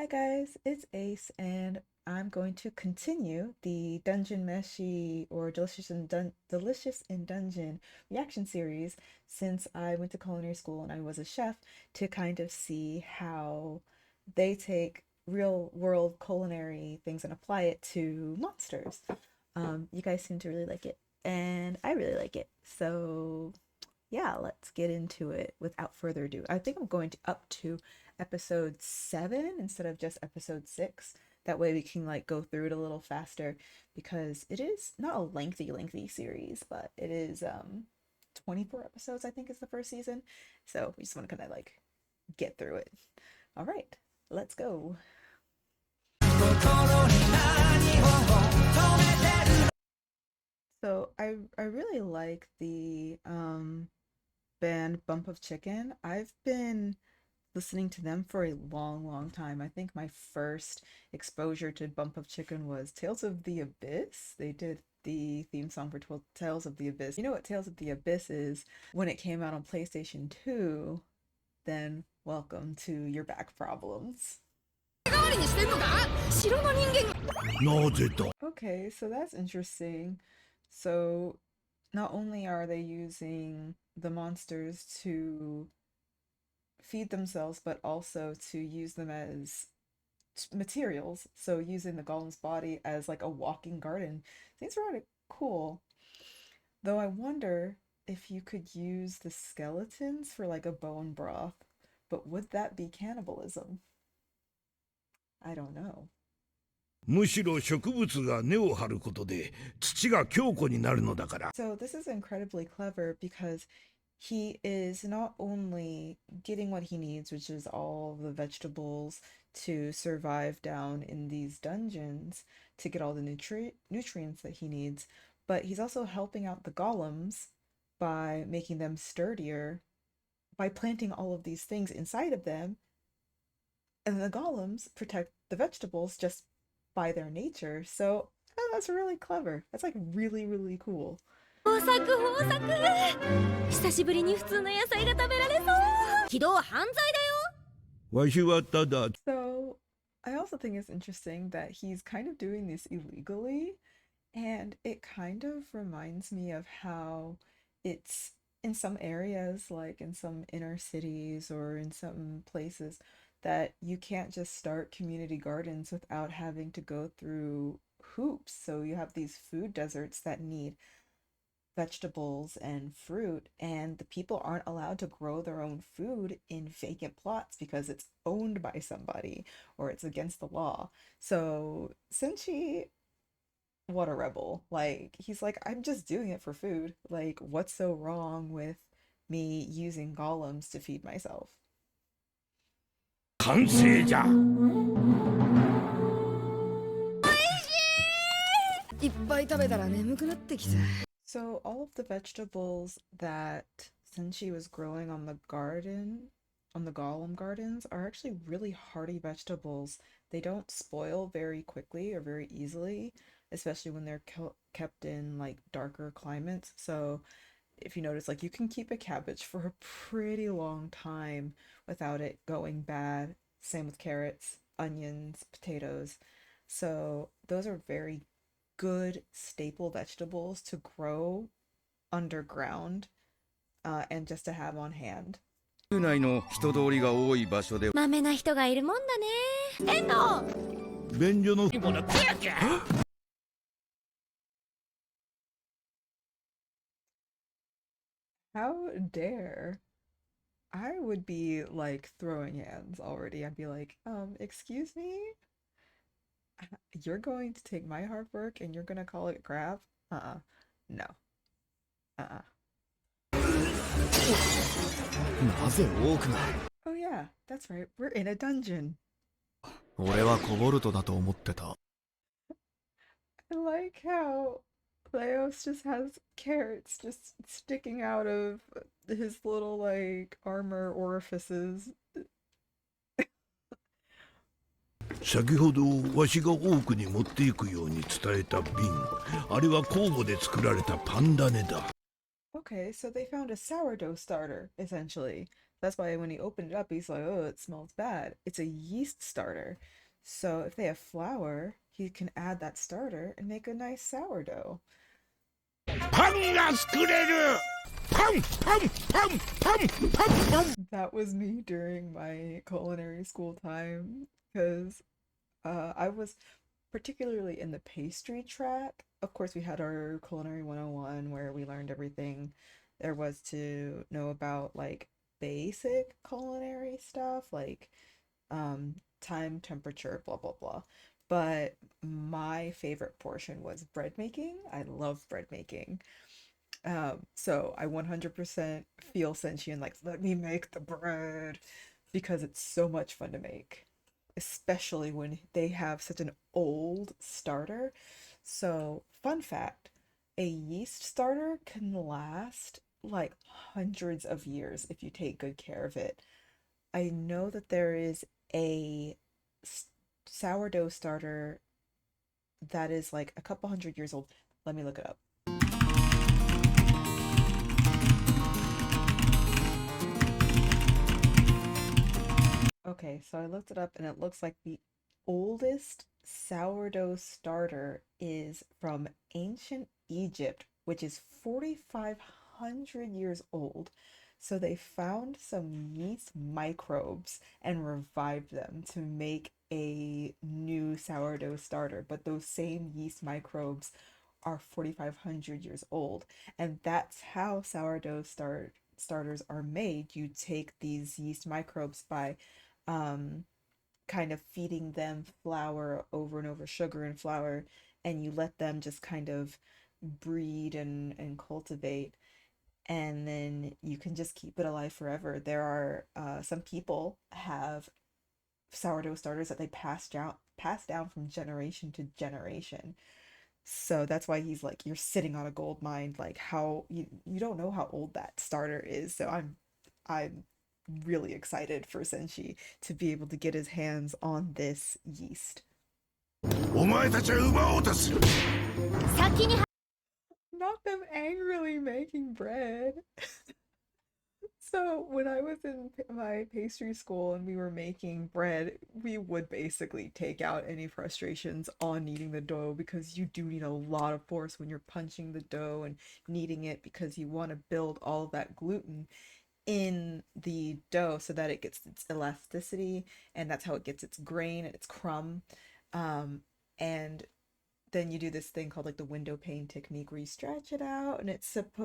Hi guys, it's Ace, and I'm going to continue the Dungeon Meshi or Delicious in Dungeon reaction series since I went to culinary school and I was a chef to kind of see how they take real world culinary things and apply it to monsters. You guys seem to really like it, and I really like it. So yeah, let's get into it without further ado. I think I'm going to up to episode 7 instead of just episode 6. That way we can like go through it a little faster because it is not a lengthy series, but it is 24 episodes I think is the first season. So we just want to kind of like get through it. All right, let's go. So I really like the band Bump of Chicken. I've been listening to them for a long time. I think my first exposure to Bump of Chicken was Tales of the Abyss. They did the theme song for Tales of the Abyss. You know what Tales of the Abyss is? When it came out on PlayStation 2, then welcome to your back problems. Okay, so that's interesting. So not only are they using the monsters to feed themselves, but also to use them as materials. So using the golem's body as like a walking garden seems rather cool. Though I wonder if you could use the skeletons for like a bone broth, but would that be cannibalism? I don't know. むしろ植物が根を張ることで土が強固になるのだから。So this is incredibly clever because he is not only getting what he needs, which is all the vegetables to survive down in these dungeons to get all the nutrients that he needs, but he's also helping out the golems by making them sturdier by planting all of these things inside of them. And the golems protect the vegetables just by their nature. So that's really clever. That's like really cool. 豊作豊作久しぶりに普通の野菜が食べられそう軌道は犯罪だよわしはただ。So I also think it's interesting that he's kind of doing this illegally, and it kind of reminds me of how it's in some areas, like in some inner cities or in some places, that you can't just start community gardens without having to go through hoops. So you have these food deserts that need vegetables and fruit, and the people aren't allowed to grow their own food in vacant plots because it's owned by somebody or it's against the law. So Senshi, what a rebel. Like, he's like, I'm just doing it for food. Like, what's so wrong with me using golems to feed myself? 完成じゃ。いっぱい食べたら眠くなってきた So all of the vegetables that Senshi was growing on the golem gardens are actually really hardy vegetables. They don't spoil very quickly or very easily, especially when they're kept in like darker climates. So if you notice, like you can keep a cabbage for a pretty long time without it going bad. Same with carrots, onions, potatoes. So those are very good staple vegetables to grow underground and just to have on hand. 内の人通りが多い場所でまめな人がいるもんだね便所の How dare. I would be like throwing hands already. I'd be like, excuse me? You're going to take my hard work and you're gonna call it crap? No. なぜ多くが Oh yeah, that's right. We're in a dungeon. 俺はコボルトだと思ってた I like how Laios just has carrots just sticking out of his little like armor orifices. 先ほどわしが多くに持っていくように伝えた瓶、あれは酵母で作られたパンダネだ。 Okay, so they found a sourdough starter, essentially. That's why when he opened it up, he's like, oh, it smells bad. It's a yeast starter. So if they have flour, he can add that starter and make a nice sourdough. パンが作れるパンパンパンパンパンパン That was me during my culinary school time because I was particularly in the pastry track. Of course, we had our culinary 101 where we learned everything there was to know about like basic culinary stuff like time, temperature, blah blah blah. But my favorite portion was bread making. I love bread making. So I 100% feel Senshi and like, let me make the bread because it's so much fun to make, especially when they have such an old starter. So, fun fact, a yeast starter can last like hundreds of years if you take good care of it. I know that there is a sourdough starter that is like a couple hundred years old. Let me look it up. Okay, so I looked it up and it looks like the oldest sourdough starter is from ancient Egypt, which is 4,500 years old. So they found some yeast microbes and revived them to make a new sourdough starter. But those same yeast microbes are 4,500 years old. And that's how starters are made. You take these yeast microbes by um, kind of feeding them flour over and over, sugar and flour, and you let them just kind of breed and cultivate, and then you can just keep it alive forever. There are some people have sourdough starters that they pass down from generation to generation. So that's why he's like, you're sitting on a gold mine. Like how you don't know how old that starter is. So I'm really excited for Senshi to be able to get his hands on this yeast. お前たちは奪おうとする Not them angrily making bread. So when I was in my pastry school and we were making bread, we would basically take out any frustrations on kneading the dough because you do need a lot of force when you're punching the dough and kneading it because you want to build all of that gluten in the dough so that it gets its elasticity and that's how it gets its grain and its crumb. And then you do this thing called like the window pane technique where you stretch it out and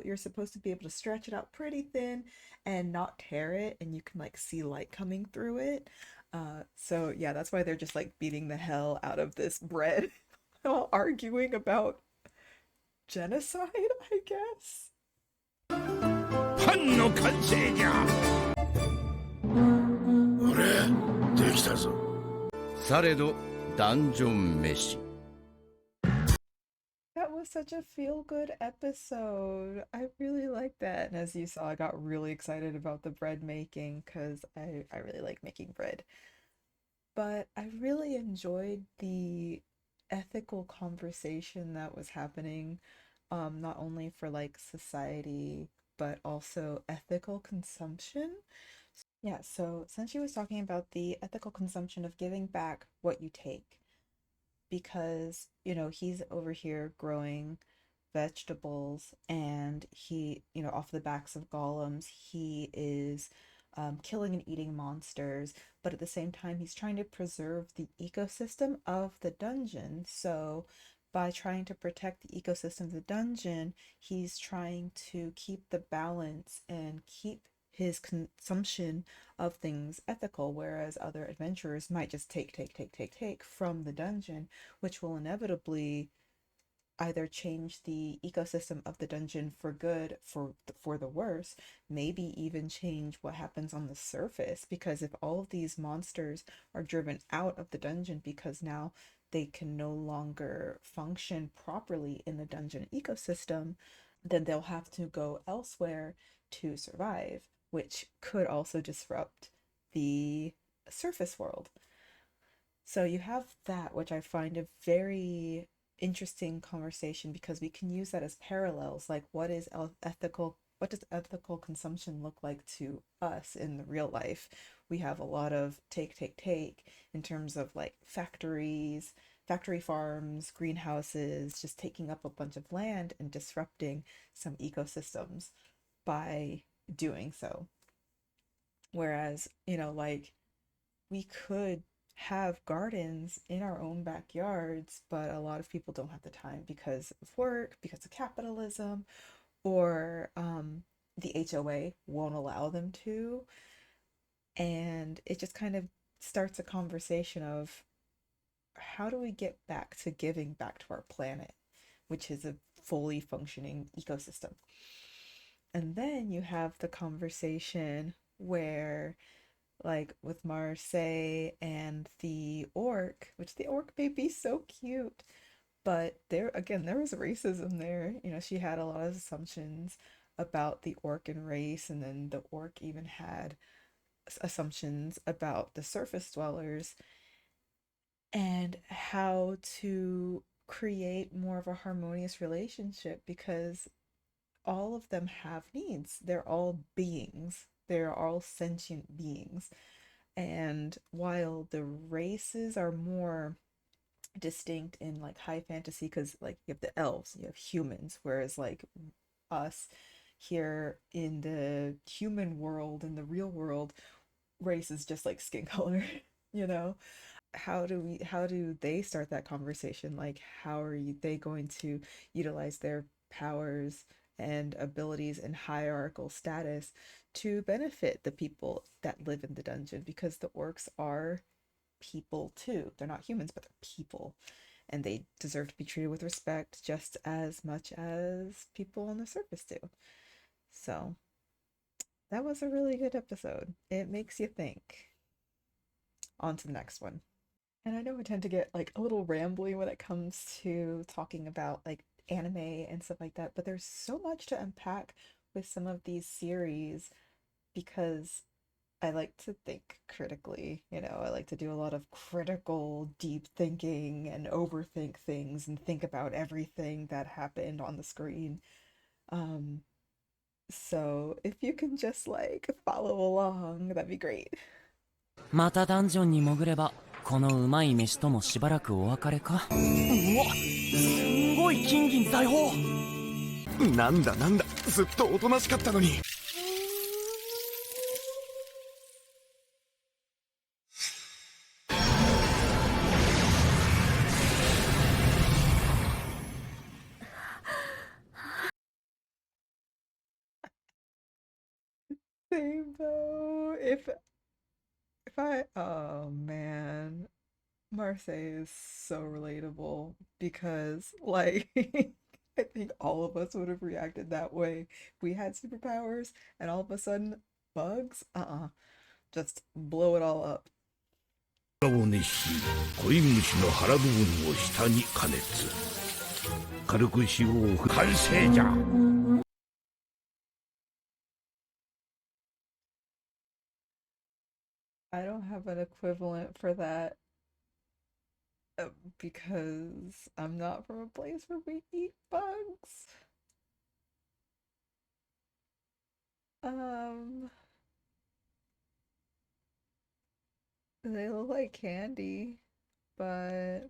you're supposed to be able to stretch it out pretty thin and not tear it and you can like see light coming through it. So yeah, that's why they're just like beating the hell out of this bread while arguing about genocide, I guess. パンの完成じゃ俺できたぞされどダンジョン飯 That was such a feel-good episode. I really liked that. And as you saw, I got really excited about the bread making because I really like making bread. But I really enjoyed the ethical conversation that was happening, not only for like society, but also ethical consumption. Yeah, so since she was talking about the ethical consumption of giving back what you take, because, he's over here growing vegetables and off the backs of golems, he is killing and eating monsters, but at the same time, he's trying to preserve the ecosystem of the dungeon. So, by trying to protect the ecosystem of the dungeon, he's trying to keep the balance and keep his consumption of things ethical, whereas other adventurers might just take from the dungeon, which will inevitably either change the ecosystem of the dungeon for good, for the worse, maybe even change what happens on the surface. Because if all of these monsters are driven out of the dungeon because now they can no longer function properly in the dungeon ecosystem, then they'll have to go elsewhere to survive, which could also disrupt the surface world. So you have that, which I find a very interesting conversation because we can use that as parallels. Like, what is ethical what does ethical consumption look like to us in the real life? We have a lot of take in terms of like factories, factory farms, greenhouses, just taking up a bunch of land and disrupting some ecosystems by doing so. Whereas, like we could have gardens in our own backyards, but a lot of people don't have the time because of work, because of capitalism, or the HOA won't allow them to. And it just kind of starts a conversation of how do we get back to giving back to our planet, which is a fully functioning ecosystem. And then you have the conversation where, like with Marsille and the orc, which the orc may be so cute, but there again, there was racism there. She had a lot of assumptions about the orc and race, and then the orc even had assumptions about the surface dwellers and how to create more of a harmonious relationship because all of them have needs. They're all beings. They're all sentient beings. And while the races are more distinct in like high fantasy, because like you have the elves, you have humans, whereas like us here in the human world, in the real world, race is just like skin color, you know? How do they start that conversation? Like they going to utilize their powers and abilities and hierarchical status to benefit the people that live in the dungeon? Because the orcs are people too. They're not humans, but they're people. And they deserve to be treated with respect just as much as people on the surface do. So that was a really good episode. It makes you think. On to the next one. And I know I tend to get like a little rambly when it comes to talking about like anime and stuff like that, but there's so much to unpack with some of these series because I like to think critically, I like to do a lot of critical, deep thinking and overthink things and think about everything that happened on the screen. Um, so if you can just like follow along, that'd be great. またダンジョンに潜ればこのうまい飯ともしばらくお別れか。うわ、すんごい金銀財宝。なんだなんだ、ずっとおとなしかったのに。Same though. Oh man, Marseille is so relatable because, like, I think all of us would have reacted that way if we had superpowers and all of a sudden bugs. Just blow it all up. を熱し、恋虫の腹部分を下に加熱。軽く塩を振る。完成じゃ。I don't have an equivalent for that because I'm not from a place where we eat bugs. Um, they look like candy, but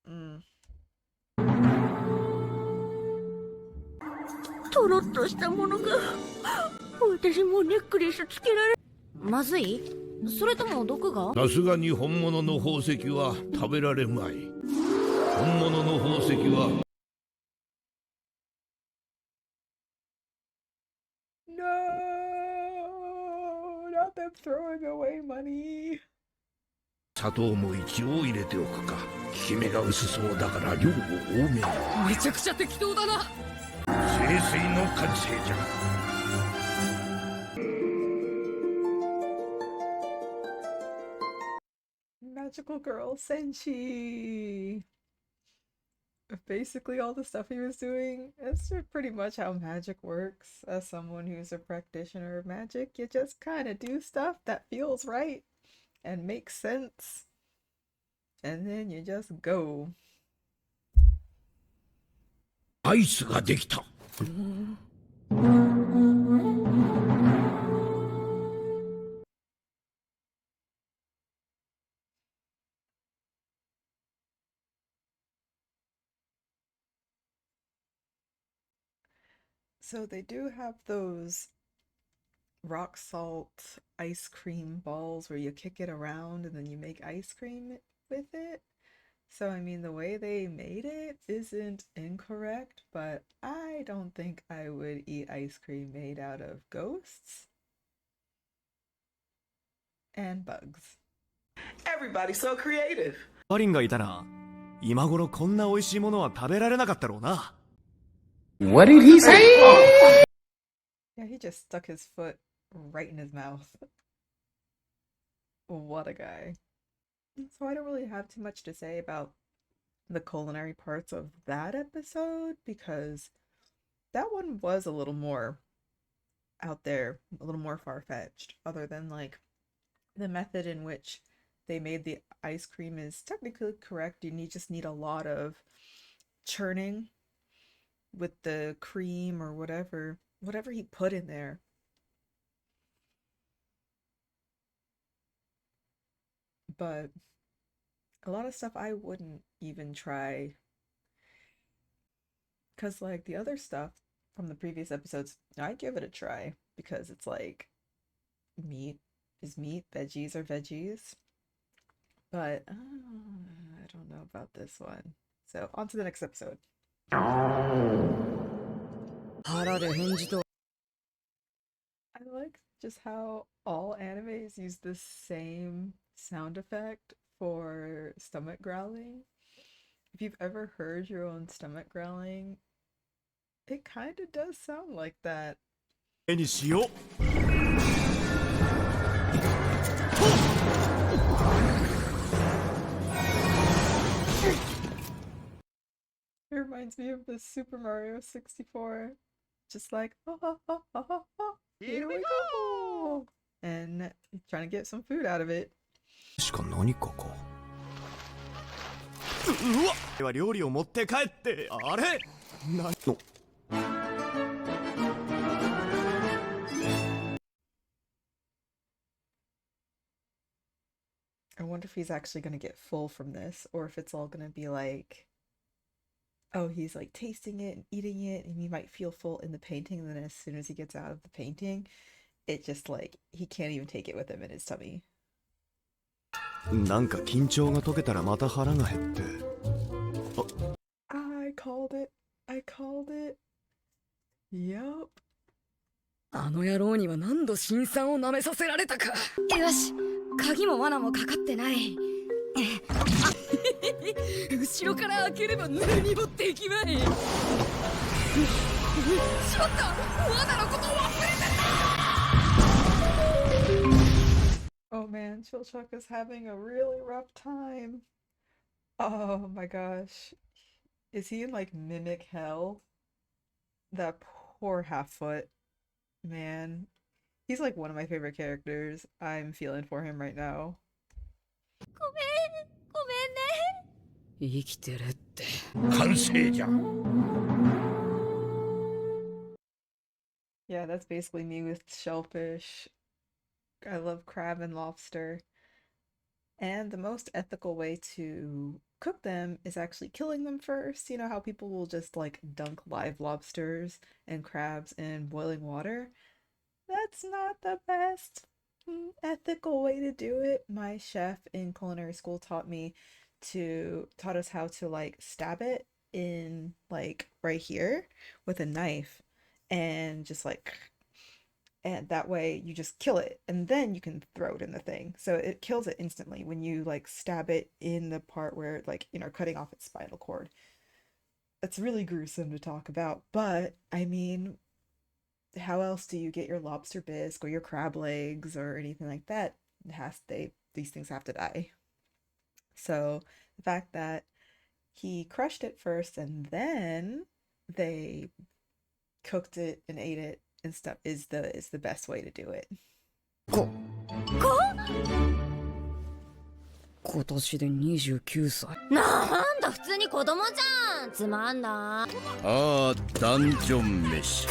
mm. とろっとしたものが私もネックレスつけられまずいそれとも毒がさすがに本物の宝石は食べられまい。本物の宝石は No, not them throwing away money. 砂糖も一応入れておくか。効き目が薄そうだから量を多めに。めちゃくちゃ適当だな。清水の完成じゃ。Magical girl Senshi. Basically, all the stuff he was doing, it's pretty much how magic works. As someone who's a practitioner of magic, you just kind of do stuff that feels right and make sense. And then you just go. アイスができた。So they do have those rock salt ice cream balls where you kick it around and then you make ice cream with it. So, I mean, the way they made it isn't incorrect, but I don't think I would eat ice cream made out of ghosts and bugs. Everybody's so creative. マリンがいたら今頃こんな美味しいものは食べられなかったろうな。 What did he say? Yeah, he just stuck his foot right in his mouth. What a guy. So I don't really have too much to say about the culinary parts of that episode because that one was a little more out there, a little more far-fetched, other than like the method in which they made the ice cream is technically correct. You just need a lot of churning with the cream or whatever he put in there. But a lot of stuff I wouldn't even try. Because, like, the other stuff from the previous episodes, I give it a try. Because it's like, meat is meat, veggies are veggies. But, I don't know about this one. So, on to the next episode. I like just how all animes use the same sound effect for stomach growling. If you've ever heard your own stomach growling, it kind of does sound like that. 絵にしよう。 It reminds me of the Super Mario 64. Just like, here we go! And trying to get some food out of it. しか何かか。うわっ。は料理を持って帰ってあれ。なの。 I wonder if he's actually gonna get full from this, or if it's all gonna be like, oh, he's like tasting it and eating it, and he might feel full in the painting, and then as soon as he gets out of the painting, it just like, he can't even take it with him in his tummy. なんか緊張が解けたらまた腹が減って。I called it. I called it. Yup. あの野郎には何度辛酸を舐めさせられたか。よし、鍵も罠もかかってない。後ろから開ければ何もできまい。しまった、罠のこと忘れてた。 Oh man, Chilchuck is having a really rough time. Oh my gosh. Is he in like mimic hell? That poor half-foot. Man. He's like one of my favorite characters. I'm feeling for him right now. ごめんね。生きてるって。完成じゃ。Yeah, that's basically me with shellfish. I love crab and lobster. And the most ethical way to cook them is actually killing them first. You know how people will just like dunk live lobsters and crabs in boiling water? That's not the best ethical way to do it. My chef in culinary school taught us how to like stab it in like right here with a knife and just like, and that way you just kill it and then you can throw it in the thing. So it kills it instantly when you like stab it in the part where like, you know, cutting off its spinal cord. That's really gruesome to talk about, but I mean, how else do you get your lobster bisque or your crab legs or anything like that? These things have to die. So the fact that he crushed it first and then they cooked it and ate it and stuff is the best way to do it. こ今年で29歳。なんだ普通に子供じゃん。つまんな。ああ、ダンジョン飯。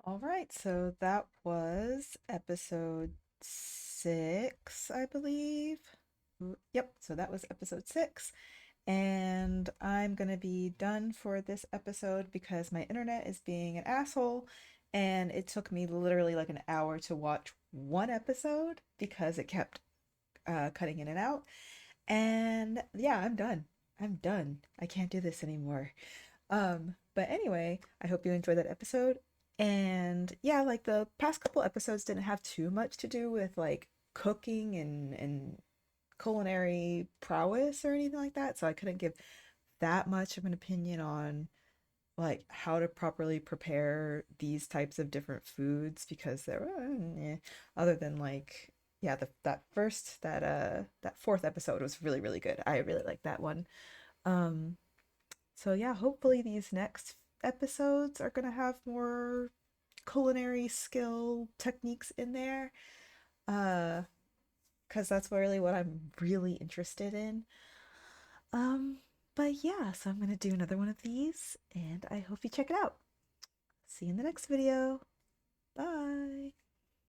Alright, so that was episode 6, I believe. Yep, so that was episode 6. And I'm gonna be done for this episode because my internet is being an asshole, and it took me literally like an hour to watch one episode because it kept cutting in and out. And yeah, I'm done. I'm done. I can't do this anymore. But anyway, I hope you enjoyed that episode. And yeah, like the past couple episodes didn't have too much to do with like cooking and culinary prowess or anything like that, so I couldn't give that much of an opinion on like how to properly prepare these types of different foods because they're other than like yeah, that fourth episode was really really good. I really liked that one. So yeah, hopefully these next episodes are gonna have more culinary skill techniques in there. Because that's really what I'm really interested in. But yeah, so I'm gonna do another one of these, and I hope you check it out. See you in the next video. Bye.